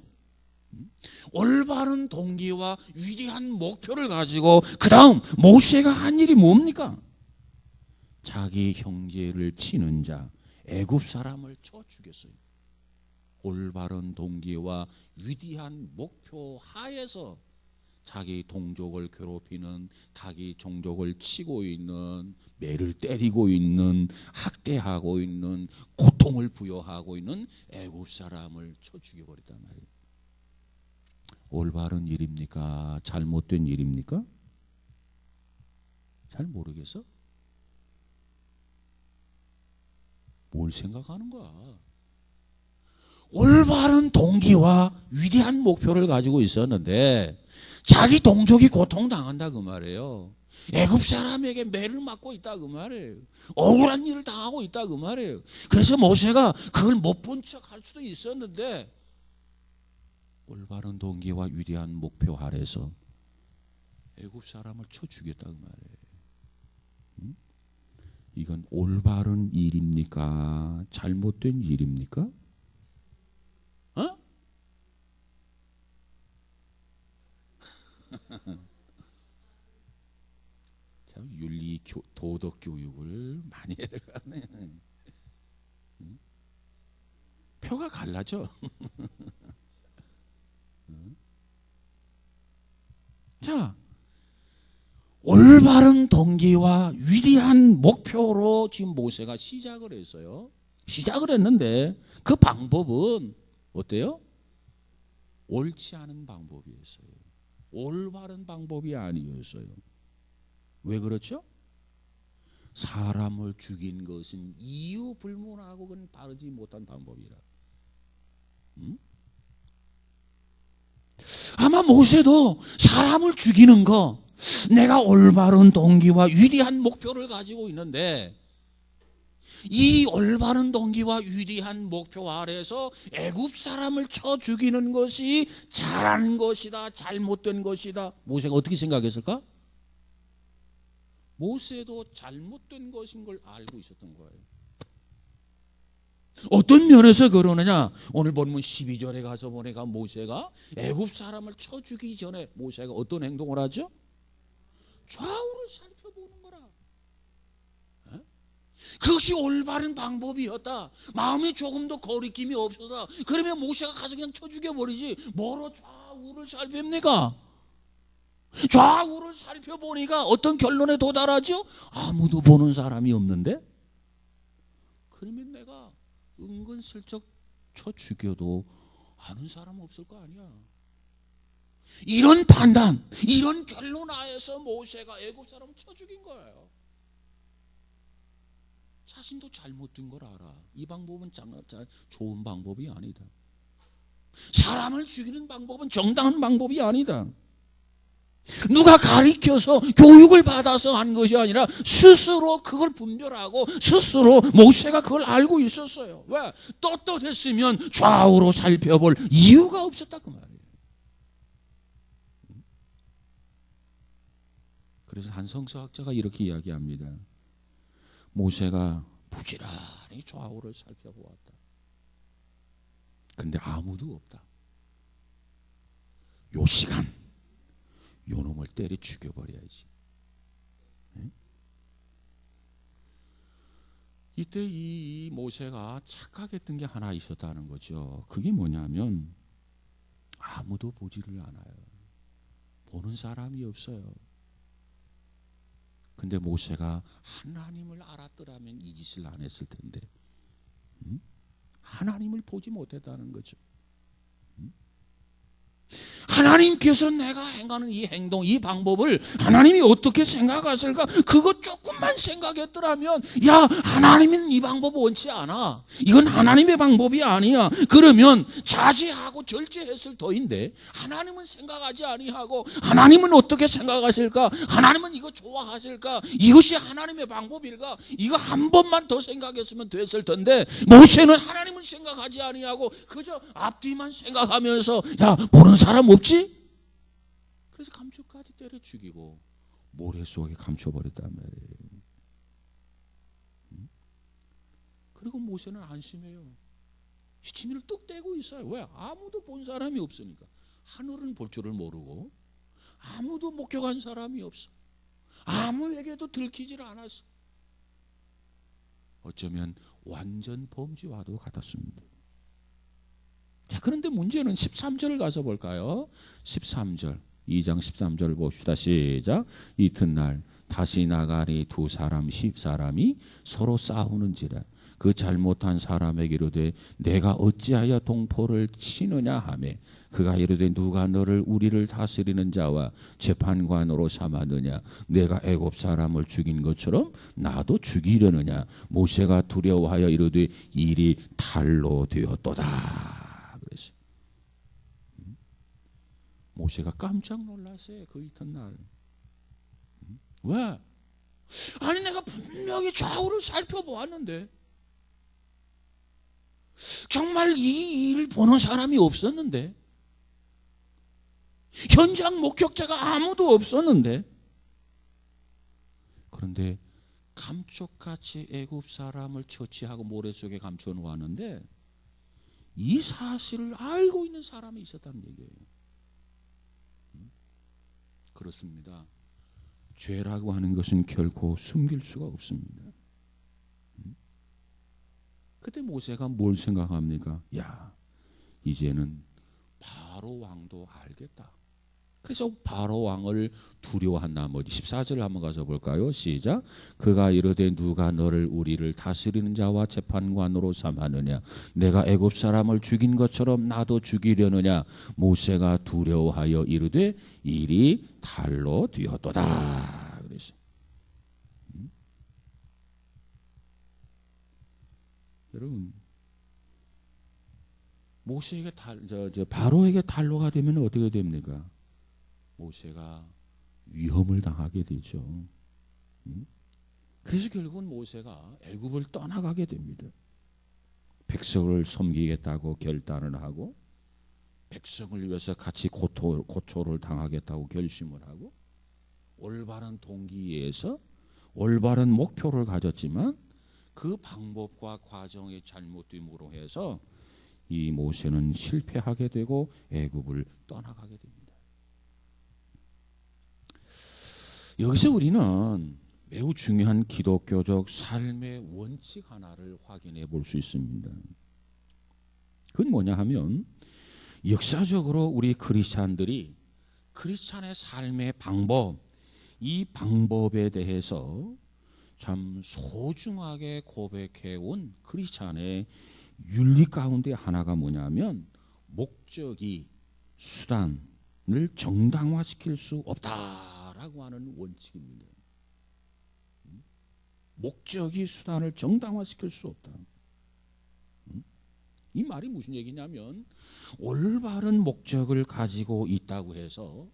올바른 동기와 위대한 목표를 가지고 그 다음 모세가 한 일이 뭡니까? 자기 형제를 치는 자 애굽 사람을 쳐 죽였어요. 올바른 동기와 위대한 목표 하에서 자기 동족을 괴롭히는, 자기 종족을 치고 있는, 매를 때리고 있는, 학대하고 있는, 고통을 부여하고 있는 애굽 사람을 쳐 죽여버렸단 말이에요. 올바른 일입니까? 잘못된 일입니까? 잘 모르겠어? 뭘 생각하는 거야? 올바른 동기와 위대한 목표를 가지고 있었는데 자기 동족이 고통당한다 그 말이에요. 애굽 사람에게 매를 맞고 있다 그 말이에요. 억울한 일을 당하고 있다 그 말이에요. 그래서 모세가 그걸 못 본 척 할 수도 있었는데 올바른 동기와 위대한 목표 아래서 애굽 사람을 쳐 죽였다 그 말이에요. 이건 올바른 일입니까? 잘못된 일입니까? 참 윤리 도덕 교육을 많이 해야 될 것 같네. 표가 갈라져. 자, 올바른 동기와 위대한 목표로 지금 모세가 시작을 했어요. 시작을 했는데 그 방법은 어때요? 옳지 않은 방법이었어요. 올바른 방법이 아니었어요. 왜 그렇죠? 사람을 죽인 것은 이유 불문하고 그건 바르지 못한 방법이라. 아마 모세도 사람을 죽이는 거 내가 올바른 동기와 위대한 목표를 가지고 있는데 이 올바른 동기와 위대한 목표 아래서 애굽 사람을 쳐 죽이는 것이 잘한 것이다, 잘못된 것이다. 모세가 어떻게 생각했을까? 모세도 잘못된 것인 걸 알고 있었던 거예요. 어떤 면에서 그러느냐? 오늘 본문 12절에 가서 보니까 모세가 애굽 사람을 쳐 죽이기 전에 모세가 어떤 행동을 하죠? 좌우를 살펴보는 거라. 그것이 올바른 방법이었다. 마음이 조금 더 거리낌이 없었다. 그러면 모세가 가서 그냥 쳐 죽여버리지 뭐로 좌우를 살핍니까? 좌우를 살펴보니까 어떤 결론에 도달하죠? 아무도 보는 사람이 없는데? 그러면 내가 은근슬쩍 쳐 죽여도 아는 사람 없을 거 아니야. 이런 판단, 이런 결론 하에서 모세가 애굽 사람을 쳐 죽인 거예요. 자신도 잘못된 걸 알아. 이 방법은 좋은 방법이 아니다. 사람을 죽이는 방법은 정당한 방법이 아니다. 누가 가르쳐서 교육을 받아서 한 것이 아니라 스스로 그걸 분별하고 스스로 모세가 그걸 알고 있었어요. 왜? 떳떳했으면 좌우로 살펴볼 이유가 없었다 그 말이에요. 그래서 한 성서학자가 이렇게 이야기합니다. 모세가 부지런히 좌우를 살펴보았다. 그런데 아무도 없다. 요 시간 요 놈을 때려 죽여버려야지. 이때 이 모세가 착각했던 게 하나 있었다는 거죠. 그게 뭐냐면 아무도 보지를 않아요. 보는 사람이 없어요. 근데 모세가 하나님을 알았더라면 이 짓을 안 했을 텐데 하나님을 보지 못했다는 거죠. 하나님께서 내가 행하는 이 행동, 이 방법을 하나님이 어떻게 생각하실까? 그거 조금만 생각했더라면 야, 하나님은 이 방법 원치 않아. 이건 하나님의 방법이 아니야. 그러면 자제하고 절제했을 터인데 하나님은 생각하지 아니하고 하나님은 어떻게 생각하실까? 하나님은 이거 좋아하실까? 이것이 하나님의 방법일까? 이거 한 번만 더 생각했으면 됐을 텐데 모세는 하나님은 생각하지 아니하고 그저 앞뒤만 생각하면서 야, 보는 사람 없지? 그래서 감초까지 때려 죽이고 모래 속에 감춰버렸단 말이에요. 그리고 모세는 안심해요. 시치미를 뚝 떼고 있어요. 왜? 아무도 본 사람이 없으니까. 하늘은 볼 줄을 모르고 아무도 목격한 사람이 없어. 아무에게도 들키질 않았어. 어쩌면 완전 범죄와도 같았습니다. 자, 그런데 문제는 13절을 가서 볼까요? 13절, 2장 13절 봅시다. 시작. 이튿날 다시 나가니 두 사람 10사람이 서로 싸우는지라 그 잘못한 사람에게 이르되 내가 어찌하여 동포를 치느냐 하매 그가 이르되 누가 너를 우리를 다스리는 자와 재판관으로 삼았느냐 내가 애굽 사람을 죽인 것처럼 나도 죽이려느냐 모세가 두려워하여 이르되 일이 탈로 되었도다. 모세가 깜짝 놀랐어요. 그 이튿날. 왜? 아니 내가 분명히 좌우를 살펴보았는데 정말 이 일을 보는 사람이 없었는데 현장 목격자가 아무도 없었는데 그런데 감쪽같이 애굽 사람을 처치하고 모래 속에 감춰 놓았는데 이 사실을 알고 있는 사람이 있었다는 얘기예요. 그렇습니다. 죄라고 하는 것은 결코 숨길 수가 없습니다. 그때 모세가 뭘 생각합니까? 야, 이제는 바로 왕도 알겠다. 그래서 바로 왕을 두려워한 나머지 14절 한번 가서 볼까요? 시작. 그가 이르되 누가 너를 우리를 다스리는 자와 재판관으로 삼았느냐? 내가 애굽 사람을 죽인 것처럼 나도 죽이려느냐? 모세가 두려워하여 이르되 일이 달로 되었도다. 그래서 여러분, 모세에게 바로에게 달로가 되면 어떻게 됩니까? 모세가 위험을 당하게 되죠. 그래서 결국은 모세가 애굽을 떠나가게 됩니다. 백성을 섬기겠다고 결단을 하고 백성을 위해서 같이 고초를 당하겠다고 결심을 하고 올바른 동기에서 올바른 목표를 가졌지만 그 방법과 과정의 잘못됨으로 해서 이 모세는 실패하게 되고 애굽을 떠나가게 됩니다. 여기서 우리는 매우 중요한 기독교적 삶의 원칙 하나를 확인해 볼 수 있습니다. 그건 뭐냐 하면 역사적으로 우리 크리스찬들이 크리스찬의 삶의 방법, 이 방법에 대해서 참 소중하게 고백해 온 크리스찬의 윤리 가운데 하나가 뭐냐면 목적이 수단을 정당화시킬 수 없다라고 하는 원칙입니다. 목적이 수단을 정당화시킬 수 없다. 이 말이 무슨 얘기냐면 올바른 목적을 가지고 있다고 해서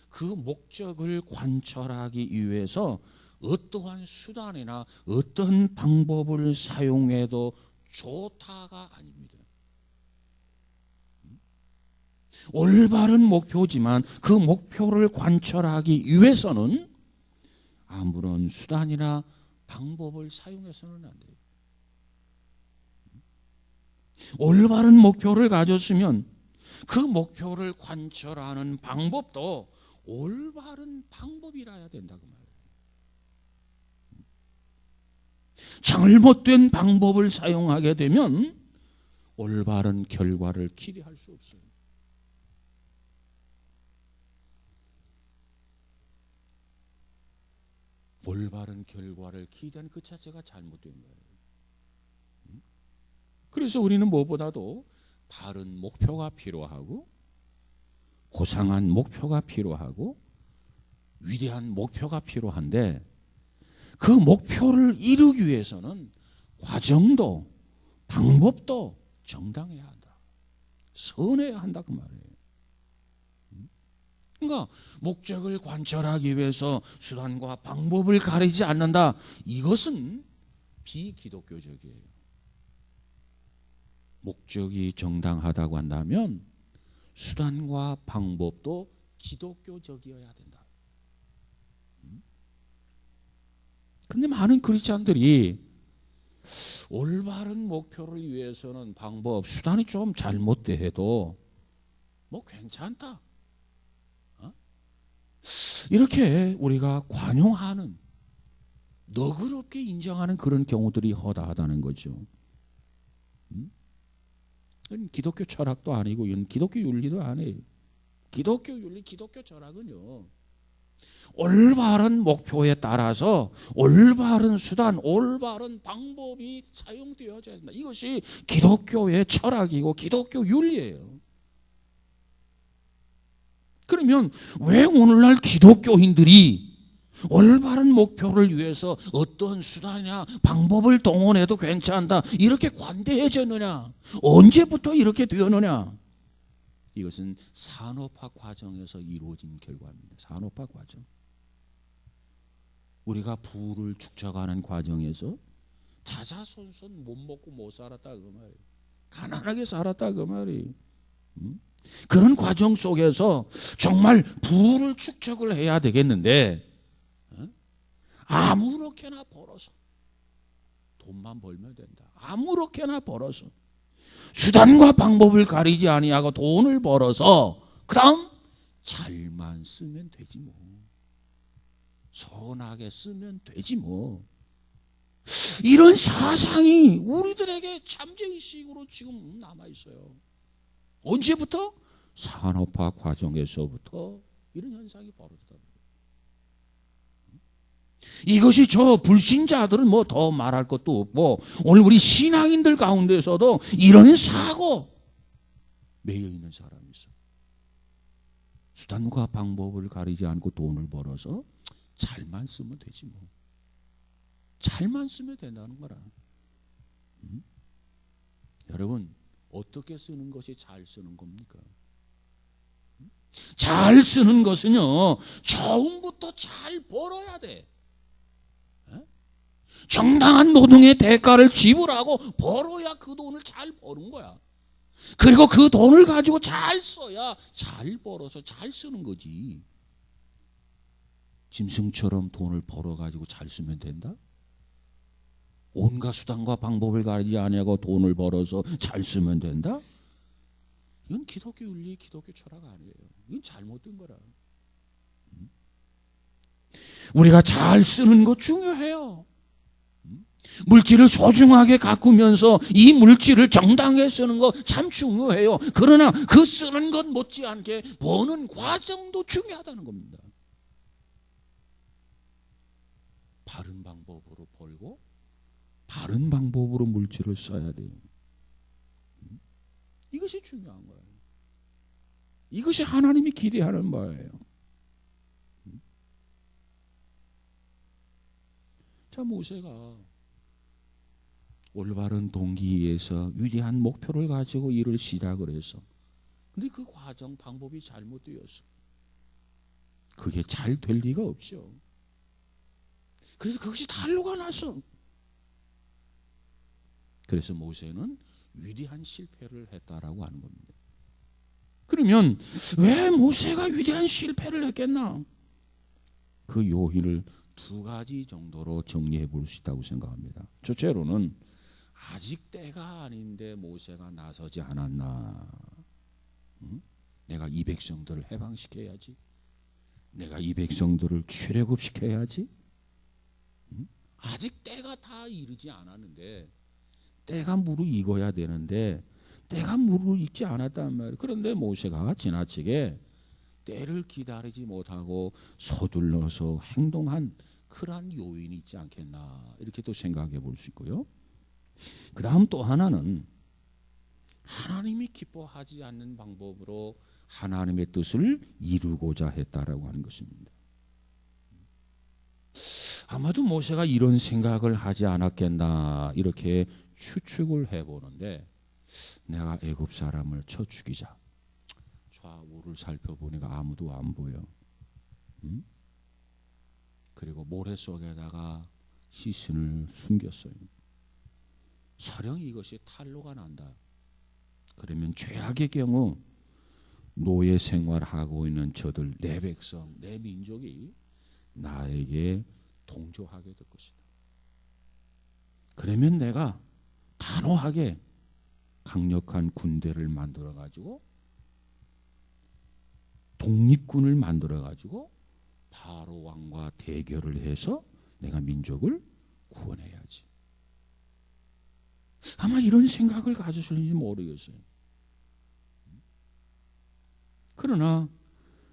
그 목적을 관철하기 위해서 어떠한 수단이나 어떤 방법을 사용해도 좋다가 아닙니다. 올바른 목표지만 그 목표를 관철하기 위해서는 아무런 수단이나 방법을 사용해서는 안 돼요. 올바른 목표를 가졌으면 그 목표를 관철하는 방법도 올바른 방법이라야 된다고 말해요. 잘못된 방법을 사용하게 되면 올바른 결과를 기대할 수 없어요. 올바른 결과를 기대하는 그 자체가 잘못된 거예요. 그래서 우리는 무엇보다도 바른 목표가 필요하고 고상한 목표가 필요하고 위대한 목표가 필요한데 그 목표를 이루기 위해서는 과정도 방법도 정당해야 한다. 선해야 한다 그 말이에요. 그러니까 목적을 관철하기 위해서 수단과 방법을 가리지 않는다. 이것은 비기독교적이에요. 목적이 정당하다고 한다면 수단과 방법도 기독교적이어야 된다. 그런데 많은 크리스찬들이 올바른 목표를 위해서는 방법, 수단이 좀 잘못돼 해도 뭐 괜찮다. 이렇게 우리가 관용하는, 너그럽게 인정하는 그런 경우들이 허다하다는 거죠. 기독교 철학도 아니고 이건 기독교 윤리도 아니에요. 기독교 윤리, 기독교 철학은요, 올바른 목표에 따라서 올바른 수단, 올바른 방법이 사용되어져야 된다. 이것이 기독교의 철학이고 기독교 윤리예요. 그러면 왜 오늘날 기독교인들이 올바른 목표를 위해서 어떤 수단이나 방법을 동원해도 괜찮다 이렇게 관대해졌느냐? 언제부터 이렇게 되었느냐? 이것은 산업화 과정에서 이루어진 결과입니다. 산업화 과정. 우리가 부를 축적하는 과정에서 자자손손 못 먹고 못 살았다 그 말이에요. 가난하게 살았다 그 말이에요. 그런 과정 속에서 정말 부를 축적을 해야 되겠는데 아무렇게나 벌어서 돈만 벌면 된다. 아무렇게나 벌어서 수단과 방법을 가리지 아니하고 돈을 벌어서 그럼 잘만 쓰면 되지 뭐. 선하게 쓰면 되지 뭐. 이런 사상이 우리들에게 잠재의식으로 지금 남아있어요. 언제부터? 산업화 과정에서부터 이런 현상이 벌어지다. 이것이 저 불신자들은 뭐 더 말할 것도 없고 오늘 우리 신앙인들 가운데서도 이런 사고 매여 있는 사람이 있어. 수단과 방법을 가리지 않고 돈을 벌어서 잘만 쓰면 되지 뭐. 잘만 쓰면 된다는 거라. 여러분 어떻게 쓰는 것이 잘 쓰는 겁니까? 잘 쓰는 것은요 처음부터 잘 벌어야 돼. 정당한 노동의 대가를 지불하고 벌어야 그 돈을 잘 버는 거야. 그리고 그 돈을 가지고 잘 써야 잘 벌어서 잘 쓰는 거지. 짐승처럼 돈을 벌어가지고 잘 쓰면 된다? 온갖 수단과 방법을 가리지 아니하고 돈을 벌어서 잘 쓰면 된다? 이건 기독교 윤리, 기독교 철학 아니에요. 이건 잘못된 거라. 우리가 잘 쓰는 거 중요해요. 물질을 소중하게 가꾸면서 이 물질을 정당하게 쓰는 거 참 중요해요. 그러나 그 쓰는 것 못지않게 버는 과정도 중요하다는 겁니다. 바른 방법으로 벌고 바른 방법으로 물질을 써야 돼요. 이것이 중요한 거예요. 이것이 하나님이 기대하는 바예요. 자, 모세가 올바른 동기에서 위대한 목표를 가지고 일을 시작을 해서 근데 그 과정 방법이 잘못되었어. 그게 잘 될 리가 없죠. 그래서 그것이 탄로가 났어. 그래서 모세는 위대한 실패를 했다라고 하는 겁니다. 그러면 왜 모세가 위대한 실패를 했겠나? 그 요인을 두 가지 정도로 정리해 볼 수 있다고 생각합니다. 첫째로는 아직 때가 아닌데 모세가 나서지 않았나? 내가 이 백성들을 해방시켜야지. 내가 이 백성들을 출애굽시켜야지. 아직 때가 다 이르지 않았는데 때가 무르익어야 되는데 때가 무르익지 않았단 말이에요. 그런데 모세가 지나치게 때를 기다리지 못하고 서둘러서 행동한 그러한 요인이 있지 않겠나 이렇게 또 생각해 볼 수 있고요. 그 다음 또 하나는 하나님이 기뻐하지 않는 방법으로 하나님의 뜻을 이루고자 했다라고 하는 것입니다. 아마도 모세가 이런 생각을 하지 않았겠나 이렇게 추측을 해보는데 내가 애굽 사람을 쳐 죽이자. 좌우를 살펴보니까 아무도 안 보여. 그리고 모래 속에다가 시신을 숨겼어요. 설령 이것이 탄로가 난다. 그러면 최악의 경우 노예 생활하고 있는 저들 내 백성, 내 민족이 나에게 동조하게 될 것이다. 그러면 내가 단호하게 강력한 군대를 만들어 가지고 독립군을 만들어 가지고 바로 왕과 대결을 해서 내가 민족을 구원해야지. 아마 이런 생각을 가졌을지 모르겠어요. 그러나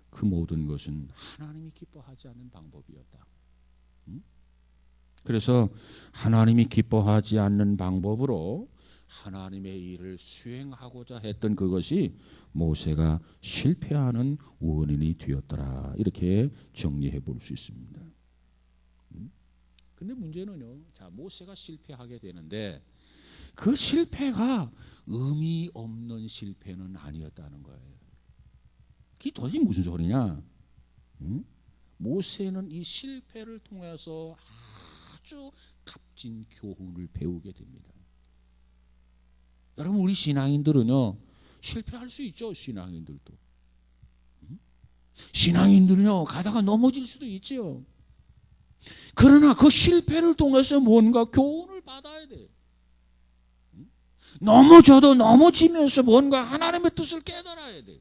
그 모든 것은 하나님이 기뻐하지 않는 방법이었다. 그래서 하나님이 기뻐하지 않는 방법으로 하나님의 일을 수행하고자 했던 그것이 모세가 실패하는 원인이 되었더라. 이렇게 정리해 볼 수 있습니다. 근데 문제는요. 자, 모세가 실패하게 되는데 그 실패가 의미 없는 실패는 아니었다는 거예요. 그게 도대체 무슨 소리냐? 모세는 이 실패를 통해서 아주 값진 교훈을 배우게 됩니다. 여러분 우리 신앙인들은요 실패할 수 있죠. 신앙인들도 신앙인들은요 가다가 넘어질 수도 있죠. 그러나 그 실패를 통해서 뭔가 교훈을 받아야 돼. 넘어져도 넘어지면서 뭔가 하나님의 뜻을 깨달아야 돼.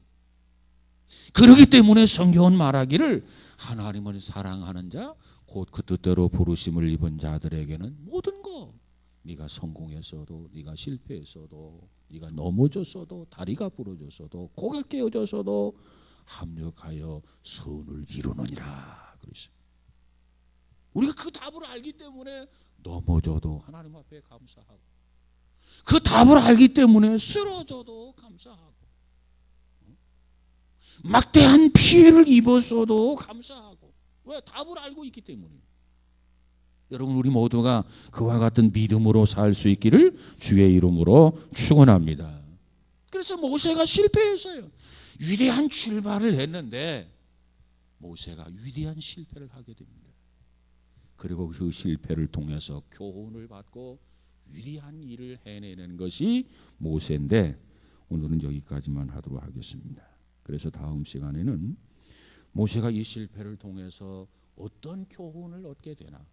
그렇기 때문에 성경은 말하기를 하나님을 사랑하는 자 곧 그 뜻대로 부르심을 입은 자들에게는 모든 것 네가 성공했어도 네가 실패했어도 네가 넘어졌어도 다리가 부러졌어도 고개 깨어졌어도 합력하여 선을 이루느니라 그랬어요. 우리가 그 답을 알기 때문에 넘어져도 하나님 앞에 감사하고, 그 답을 알기 때문에 쓰러져도 감사하고, 막대한 피해를 입었어도 감사하고. 왜? 답을 알고 있기 때문이에요. 여러분, 우리 모두가 그와 같은 믿음으로 살 수 있기를 주의 이름으로 축원합니다. 그래서 모세가 실패했어요. 위대한 출발을 했는데 모세가 위대한 실패를 하게 됩니다. 그리고 그 실패를 통해서 교훈을 받고 위대한 일을 해내는 것이 모세인데, 오늘은 여기까지만 하도록 하겠습니다. 그래서 다음 시간에는 모세가 이 실패를 통해서 어떤 교훈을 얻게 되나,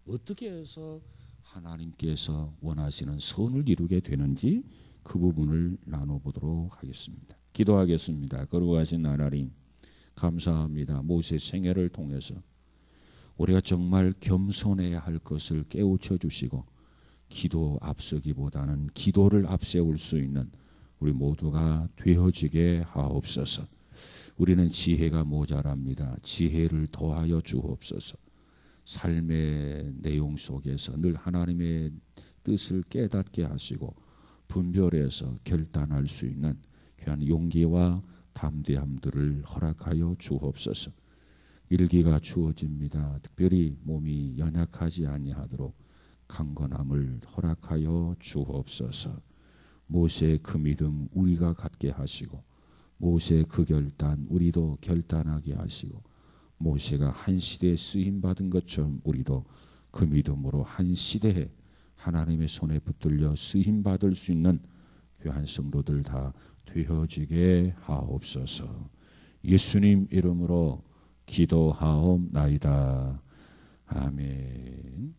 어떻게 해서 하나님께서 원하시는 선을 이루게 되는지 그 부분을 나눠보도록 하겠습니다. 기도하겠습니다. 거룩하신 하나님, 감사합니다. 모세 생애를 통해서 우리가 정말 겸손해야 할 것을 깨우쳐 주시고, 기도 앞서기보다는 기도를 앞세울 수 있는 우리 모두가 되어지게 하옵소서. 우리는 지혜가 모자랍니다. 지혜를 더하여 주옵소서. 삶의 내용 속에서 늘 하나님의 뜻을 깨닫게 하시고 분별해서 결단할 수 있는 귀한 용기와 담대함들을 허락하여 주옵소서. 일기가 주어집니다. 특별히 몸이 연약하지 아니하도록 강건함을 허락하여 주옵소서. 모세의 그 믿음 우리가 갖게 하시고, 모세의 그 결단 우리도 결단하게 하시고, 모세가 한 시대에 쓰임받은 것처럼 우리도 그 믿음으로 한 시대에 하나님의 손에 붙들려 쓰임받을 수 있는 귀한 성도들 다 되어지게 하옵소서. 예수님 이름으로 기도하옵나이다. 아멘.